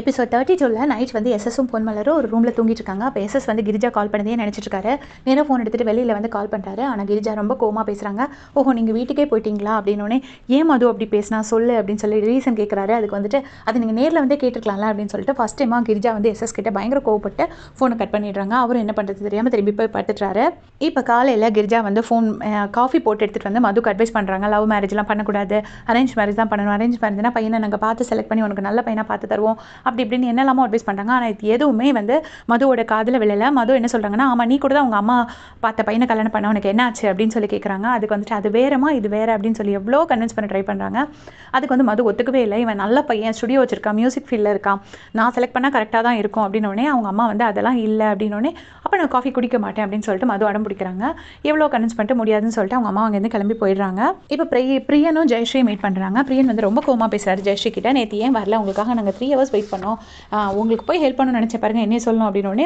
Episode 32ல் night வந்து எஸ்எஸும் பொன்மலரும் ஒரு ரூமில் தூங்கிட்டு இருக்காங்க. அப்போ எஸ்எஸ் வந்து கிரிஜா கால் பண்ணதே நினச்சிட்டு இருக்காரு. நேராக ஃபோன் எடுத்துகிட்டு வெளியில் வந்து கால் பண்ணுறாரு. ஆனால் கிரிஜா ரொம்ப கோவமாக பேசுகிறாங்க. ஓஹோ, நீங்கள் வீட்டுக்கே போயிட்டீங்களா அப்படின்னோடனே, ஏன் மது அப்படி பேசினா சொல்லு அப்படின்னு சொல்லி ரீசன் கேட்குறாரு. அதுக்கு வந்துட்டு அது நீங்கள் நேரில் வந்து கேட்டுருக்கலாம்ல அப்படின்னு சொல்லிட்டு ஃபஸ்ட் டைமாக கிரிஜா வந்து எஸ்எஸ் கிட்ட பயங்கர கோவப்பட்டு ஃபோனை கட் பண்ணிடுறாங்க. அவரும் என்ன பண்ணுறது தெரியாமல் திரும்பி போய் படுத்துட்டுறாரு. இப்போ காலையில் கிரிஜா வந்து ஃபோன் காஃபி போட்டு எடுத்துகிட்டு வந்து மதுக்கு அட்வைஸ் பண்ணுறாங்க. லவ் மேரேஜ்லாம் பண்ணக்கூடாது, அரேஞ்ச் மேரேஜ் தான் பண்ணணும். அரேஞ்ச் மேரேஜ்னா பையனை நாங்கள் பார்த்து செலக்ட் பண்ணி உனக்கு நல்ல பையனாக பார்த்து தருவோம் அப்படி இப்படின்னு என்னெல்லாமோ அட்வைஸ் பண்ணுறாங்க. ஆனால் இது எதுவுமே வந்து மதுவோட காதில் விழலை. மது என்ன சொல்கிறாங்கன்னா, ஆமாம் நீ கூட தான் உங்கள் அம்மா பார்த்த பையனை கல்யாணம் பண்ண உனக்கு என்ன ஆச்சு அப்படின்னு சொல்லி கேட்குறாங்க. அதுக்கு வந்துட்டு அது வேறமா இது வேறு அப்படின்னு சொல்லி எவ்வளோ கன்வின்ஸ் பண்ண ட்ரை பண்ணுறாங்க. அதுக்கு வந்து மது ஒத்துக்கவே இல்லை. இவன் நல்ல பையன், ஸ்டுடியோ வச்சிருக்கான், மியூசிக் ஃபீல்டில் இருக்கான், நான் செலக்ட் பண்ணால் கரெக்டாக தான் இருக்கும் அப்படின்னோடனே அவங்க அம்மா வந்து அதெல்லாம் இல்லை அப்படின்னோடனே, அப்போ நான் காஃபி குடிக்க மாட்டேன் அப்படின்னு சொல்லிட்டு மது அடம் பிடிக்கிறாங்க. எவ்வளோ கன்வின்ஸ் பண்ணிட்டு முடியாதுன்னு சொல்லிட்டு அவங்க அம்மா அங்கேருந்து கிளம்பி போயிடுறாங்க. இப்போ பிரியனும் ஜெயஸ்ரீ மீட் பண்ணுறாங்க. பிரியன் வந்து ரொம்ப கோவமாக பேசுகிறாரு ஜெயஸ்ரீ கிட்ட. நேற்று ஏன் வரல, உங்களுக்காக நாங்கள் 3 hours வெயிட் பண்ணோம், உங்களுக்கு போய் ஹெல்ப் பண்ணணும்னு நினச்ச பாருங்க, என்ன சொல்லணும் அப்படின்னோடனே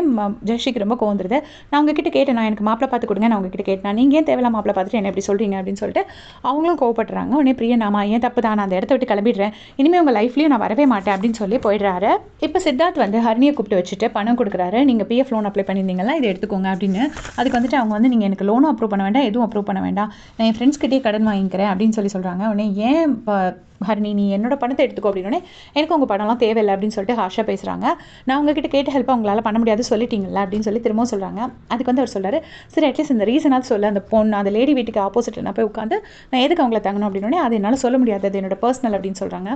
ஜெயஸ்ரீக்கு ரொம்ப கோவம் வந்துருது. நான் உங்ககிட்ட கேட்டேன், நான் எனக்கு மாப்பிளை பார்த்து கொடுங்க, நான் உங்ககிட்ட கேட்டேன், நீங்கள் ஏன் தேவையில்ல மாப்பிளை பார்த்துட்டு என்ன எப்படி சொல்கிறீங்க அப்படின்னு சொல்லிட்டு அவங்களும் கோவப்படுறாங்க. உடனே பிரியன், ஆமா ஏன் தப்பு தான், நான் அந்த இடத்த விட்டு கிளம்பிடுறேன், இனிமேல் உங்கள் லைஃப்லேயும் நான் வரவே மாட்டேன் அப்படின்னு சொல்லி போயிடுறாரு. இப்போ சித்தார்த் வந்து ஹரிணியை கூப்பிட்டு வச்சுட்டு பணம் கொடுக்குறாரு. நீங்கள் பிஎஃப் லோன் அப்ளை பண்ணியிருந்தீங்களா, இதை எடுத்துக்கோங்க அப்படின்னு. அதுக்கு வந்துட்டு அவங்க வந்து நீங்கள் எனக்கு லோனும் அப்ரூவ் பண்ண வேண்டாம், எதுவும் அப்ரூவ் பண்ண வேண்டாம், நான் என் ஃப்ரெண்ட்ஸ்கிட்டே கடன் வாங்கிக்கிறேன் அப்படின்னு சொல்லி சொல்கிறாங்க. உடனே ஏன் ஹரிணி நீ என்னோட பணத்தை எடுத்துக்கோ அப்படின்னே, எனக்கு உங்கள் பணம்லாம் தேவையில்லை அப்படின்னு சொல்லிட்டு ஹாஷாக பேசுகிறாங்க. நான் உங்ககிட்ட கேட்ட ஹெல்ப் உங்களால் பண்ண முடியாது சொல்லிட்டீங்களா அப்படின்னு சொல்லி திரும்பவும் சொல்கிறாங்க. அதுக்கு வந்து அவர் சொல்கிறார், சரி அட்லீஸ்ட் இந்த ரீசனாவது சொல்ல, அந்த பொண்ணு அந்த லேடி வீட்டுக்கு ஆப்போசிட்டில் நான் போய் உட்காந்து நான் எதுக்கு அவங்கள தங்கணும் அப்படின்னே, அது என்னால் சொல்ல முடியாது, அது என்னோட பர்சனல் அப்படின்னு சொல்கிறாங்க.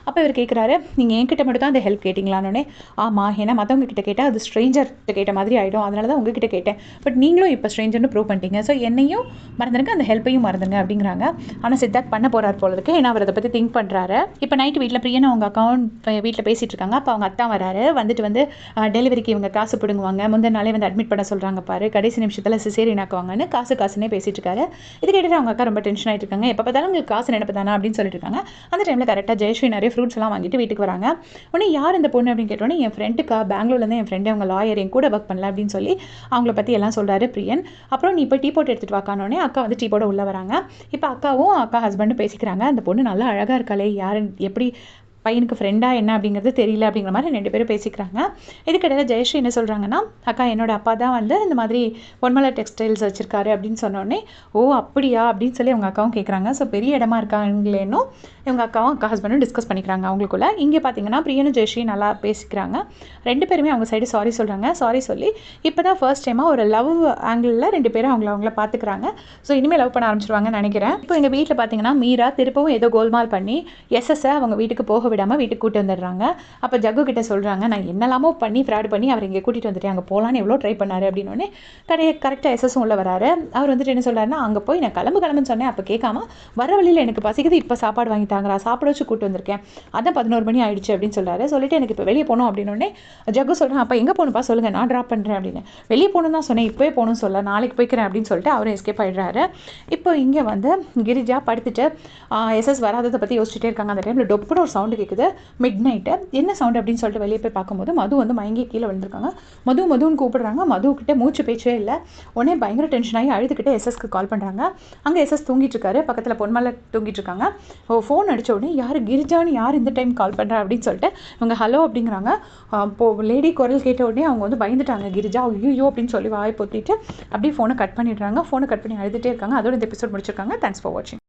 அப்போ இவர் கேட்குறாரு, நீங்கள் என்கிட்ட மட்டும் தான் அந்த ஹெல்ப் கேட்டிங்களான்னே, ஆமாம் ஏன்னா மற்றவங்க கிட்ட கேட்டால் அது ஸ்ட்ரேஞ்சர்கிட்ட கேட்ட மாதிரி ஆகிடும், அதனால தான் உங்ககிட்ட கேட்டேன், பட் நீங்களும் இப்போ ஸ்ட்ரேஞ்சர்னு ப்ரூவ் பண்ணிட்டீங்க, ஸோ என்னையும் மறந்துடுங்க அந்த ஹெல்ப்பையும் மறந்துங்க அப்படிங்கிறாங்க. ஆனால் சித்தார்த் பண்ண போகிறார் போல இருக்கு, ஏன்னா அவர் அதை பற்றி திங்க் பண்ணுறாரு. இப்போ நைட்டு வீட்டில் பிரியன் அவங்க அக்கௌண்ட் வீட்டில் பேசிகிட்டு இருக்காங்க. அப்போ அவங்க அத்தா வராரு. வந்துட்டு வந்து டெலிவரிக்கு இவங்க காசு பிடுங்குவாங்க, முந்தின நாளே வந்து அட்மிட் பண்ண சொல்கிறாங்க பாரு, கடைசி நிமிஷத்தில் சிசேரியன் ஆக்குவாங்கன்னு காசுன்னே பேசிட்டு இருக்காரு. இது கேட்டுட்டு அவங்க அக்கா ரொம்ப டென்ஷன் ஆகிட்டு இருக்காங்க. எப்போ பார்த்தாலும் உங்களுக்கு காசு நினைப்பு தானே அப்படின்னு சொல்லிட்டு இருக்காங்க. அந்த டைமில் கரெக்டாக ஜெயஸ்ரீ நிறைய ஃப்ரூட்ஸ் எல்லாம் வாங்கிட்டு வீட்டுக்கு வராங்க. உடனே யார் இந்த பொண்ணு அப்படின்னு கேட்டோன்னே, என் ஃப்ரெண்டுக்கா, பெங்களூர்லேருந்து என் ஃப்ரெண்டு, அவங்க லாயர், என் கூட ஒர்க் பண்ணல அப்படின்னு சொல்லி அவங்கள பற்றி எல்லாம் சொல்கிறாரு பிரியன். அப்புறம் நீ இப்போ டீ போட்டு எடுத்துகிட்டு வாக்கானோடனே அக்கா வந்து டீ போட உள்ளே வராங்க. இப்போ அக்காவும் அக்கா ஹஸ்பண்டும் பேசிக்கிறாங்க. அந்த பொண்ணு நல்லா அழகாக இருக்காளே, யார் எப்படி பையனுக்கு ஃப்ரெண்டாக என்ன அப்படிங்கிறது தெரியல அப்படிங்கிற மாதிரி 2 பேரும் பேசிக்கிறாங்க. இதுக்கிடையில் ஜெயஸ்ரீ என்ன சொல்கிறாங்கன்னா, அக்கா என்னோட அப்பா தான் வந்து இந்த மாதிரி பொன்மலர் டெக்ஸ்டைல்ஸ் வச்சுருக்காரு அப்படின்னு சொன்னோடனே, ஓ அப்படியா அப்படின்னு சொல்லி அவங்க அக்காவும் கேட்குறாங்க. ஸோ பெரிய இடமா இருக்காங்களேனும் இவங்க அக்காவும் அக்கா ஹஸ்பண்டும் டிஸ்கஸ் பண்ணிக்கிறாங்க அவங்களுக்குள்ள. இங்கே பார்த்தீங்கன்னா பிரியனும் ஜெயஸ்ரீ நல்லா பேசிக்கிறாங்க. 2 பேருமே அவங்க சைடு சாரி சொல்கிறாங்க. சாரி சொல்லி இப்போ தான் ஃபர்ஸ்ட் டைமாக ஒரு லவ் ஆங்கிளில் 2 பேரும் அவங்கள பார்த்துக்கிறாங்க. ஸோ இனிமேல் லவ் பண்ண ஆரம்பிச்சிருவாங்கன்னு நினைக்கிறேன். இப்போ எங்கள் வீட்டில் பார்த்தீங்கன்னா மீரா திருப்பவும் ஏதோ கோல்மால் பண்ணி எஸ்எஸ்ஸை அவங்க வீட்டுக்கு போக விடாமல் வீட்டுக்கு கூட்டு வந்துடுறாங்க. அப்போ ஜக்கு கிட்ட சொல்கிறாங்க, நான் என்னெல்லாமோ பண்ணி ஃப்ராட் பண்ணி அவர் இங்கே கூட்டிகிட்டு வந்துட்டேன், அங்கே போகலான்னு எவ்வளோ ட்ரை பண்ணாரு அப்படின்னோடனே கரெக்டாக எஸ்எஸும் உள்ள வராரு. அவர் வந்துட்டு என்ன சொல்கிறாருன்னா, அங்கே போய் நான் கிளம்புன்னு சொன்னேன், அப்போ கேட்காம வர வழியில் எனக்கு பசிக்குது, இப்போ சாப்பாடு வாங்கி தாங்கறா, சாப்பிட வச்சு கூட்டு வந்திருக்கேன், அதான் 11 மணி ஆயிடுச்சு அப்படின்னு சொல்கிறாரு. சொல்லிட்டு எனக்கு இப்போ வெளியே போகணும் அப்படின்னோடனே ஜக்கு சொல்கிறேன், அப்போ எங்கே போகணுப்பா சொல்லுங்கள், நான் ட்ராப் பண்ணுறேன் அப்படின்னு. வெளியே போகணும் தான் சொன்னேன், இப்போயே போகணும்னு சொல்ல, நாளைக்கு போய்க்கிறேன் அப்படின்னு சொல்லிட்டு அவரும் எஸ்கேப் ஆகிடுறாரு. இப்போ இங்கே வந்து கிரிஜா படுத்துட்டு எஸ்எஸ் வராததை பற்றி யோசிச்சுட்டே இருக்காங்க. அந்த டைமில் டொப்புன்னு ஒரு சவுண்டு கேட்குது. மிட் நைட்டு என்ன சவுண்ட் அப்படின்னு சொல்லிட்டு வெளியே போய் பார்க்கும்போது மது வந்து மயங்கி கீழே விழுந்திருக்காங்க. மதுன்னு கூப்பிடுறாங்க. மதுக்கிட்ட மூச்சு பேச்சே இல்லை. உடனே பயங்கர டென்ஷன் ஆகி அழுதுகிட்டே எஸ்எஸ்க்கு கால் பண்ணுறாங்க. அங்கே எஸ்எஸ் தூங்கிட்டு இருக்காரு, பக்கத்தில் பொன்மலை தூங்கிட்டு இருக்காங்க. ஃபோன் அடித்த உடனே யார் கிரிஜான்னு, யார் இந்த டைம் கால் பண்ணுறா அப்படின்னு சொல்லிட்டு இவங்க ஹலோ அப்படிங்கிறாங்க. இப்போது லேடி குரல் கேட்ட உடனே அவங்க வந்து பயந்துட்டாங்க. கிரிஜா ஐயோ அப்படின்னு சொல்லி வாய் பொத்திட்டு அப்படியே ஃபோனை கட் பண்ணிடுறாங்க. ஃபோனை கட் பண்ணி அழுதுகிட்டே இருக்காங்க. அதோட இந்த எபிசோட் முடிச்சிருக்காங்க. தேங்க்ஸ் ஃபார் வாட்சிங்.